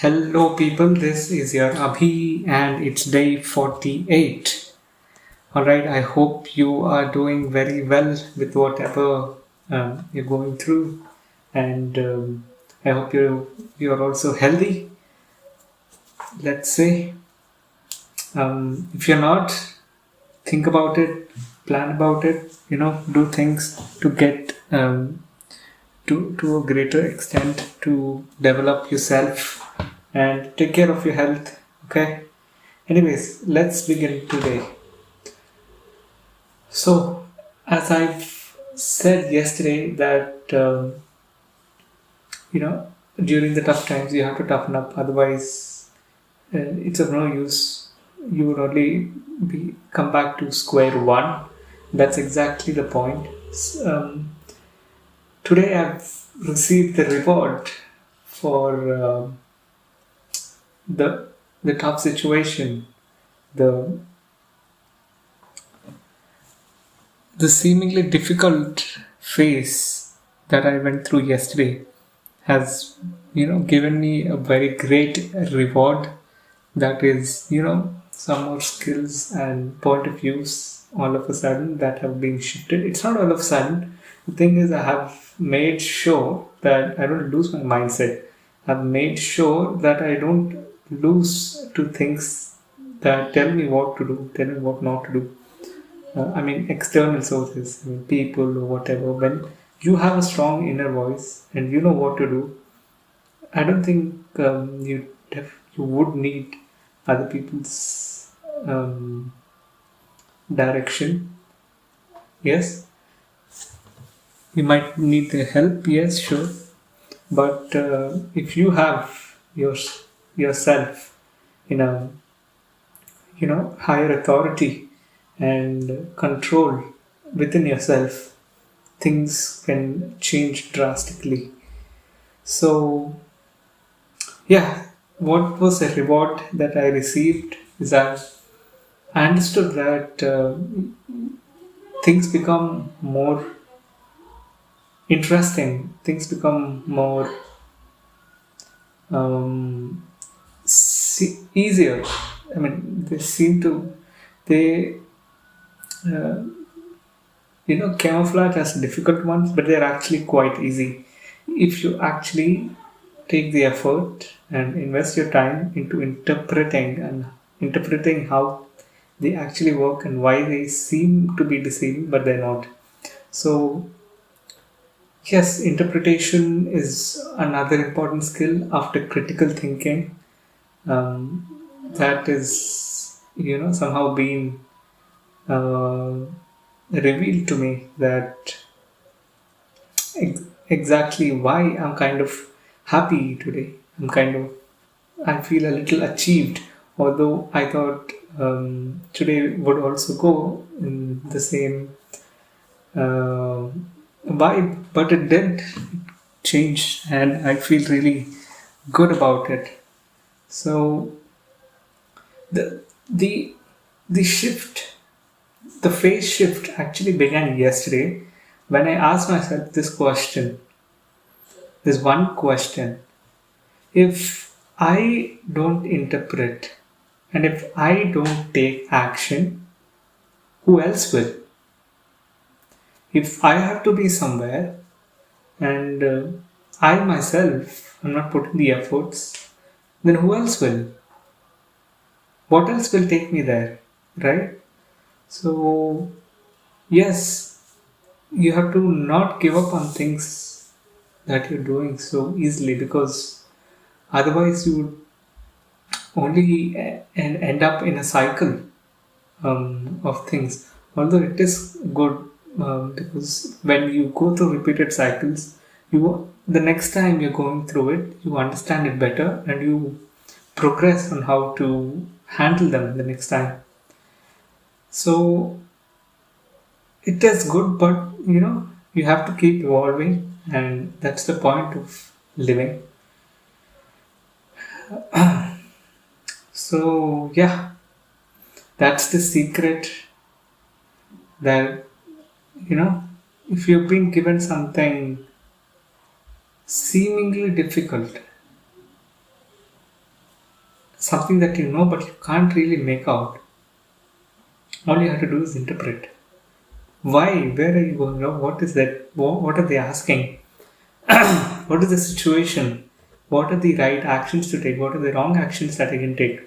Hello, people. This is your Abhi, and it's day 48. Alright, I hope you are doing very well with whatever you're going through, and I hope you're also healthy. Let's say, if you're not, think about it, plan about it. Do things to get to a greater extent to develop yourself and take care of your health. Okay. Anyways, let's begin today. So, as I've said yesterday, that during the tough times you have to toughen up. Otherwise, it's of no use. You would only come back to square one. That's exactly the point. Today, I've received the reward for the the tough situation, the the seemingly difficult phase that I went through yesterday has, given me a very great reward. That is, some more skills and point of views all of a sudden that have been shifted. It's not all of a sudden. The thing is, I have made sure that I don't lose my mindset. I've made sure that I don't lose to things that tell me what to do, tell me what not to do. External sources, people or whatever. When you have a strong inner voice and you know what to do, I don't think you would need other people's direction. Yes, you might need their help. Yes, sure. But if you have yourself in a higher authority and control within yourself, things can change drastically. So, yeah, what was the reward that I received is that I understood that things become more interesting, things become more um, easier. They seem to, they, uh, camouflage as difficult ones, but they're actually quite easy if you actually take the effort and invest your time into interpreting how they actually work and why they seem to be deceiving but they're not. So yes, interpretation is another important skill after critical thinking. That is somehow being uh, revealed to me that exactly why I'm kind of happy today. I feel a little achieved, although I thought today would also go in the same vibe, but it did change, and I feel really good about it. So the the the shift, the phase shift actually began yesterday when I asked myself this one question: if I don't interpret and if I don't take action, who else will? If I have to be somewhere and I myself am not putting the efforts, then who else will? What else will take me there? Right? So, yes, you have to not give up on things that you're doing so easily because otherwise you would only end up in a cycle of things. Although it is good because when you go through repeated cycles, you the next time you're going through it, you understand it better and you progress on how to handle them the next time. So it is good, but you have to keep evolving, and that's the point of living. So yeah, that's the secret that you know if you've been given something seemingly difficult, something that you know but you can't really make out. All you have to do is interpret. Why? Where are you going wrong? What is that? What are they asking? What is the situation? What are the right actions to take? What are the wrong actions that I can take?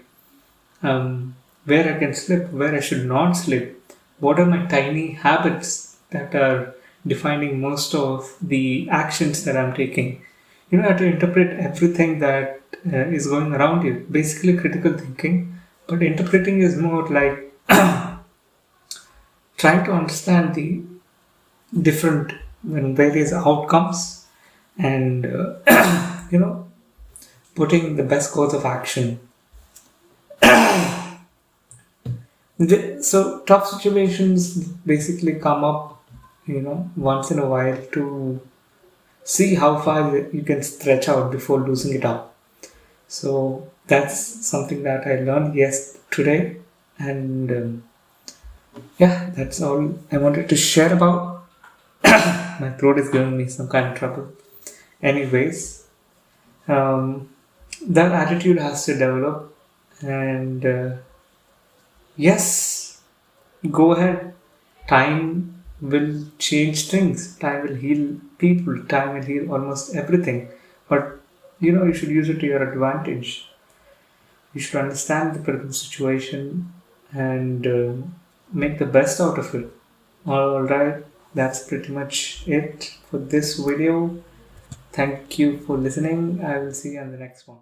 Where I can slip, where I should not slip. What are my tiny habits that are defining most of the actions that I'm taking? You have to interpret everything that is going around you. Basically, critical thinking, but interpreting is more like trying to understand the different and various outcomes and putting the best course of action. So tough situations basically come up, once in a while to see how far you can stretch out before losing it up. So that's something that I learned today, and yeah, that's all I wanted to share about. My throat is giving me some kind of trouble. Anyways, um, that attitude has to develop, and yes, go ahead. Time will change things. Time will heal people. Time will heal almost everything. But you should use it to your advantage. You should understand the present situation and make the best out of it. Alright, that's pretty much it for this video. Thank you for listening. I will see you on the next one.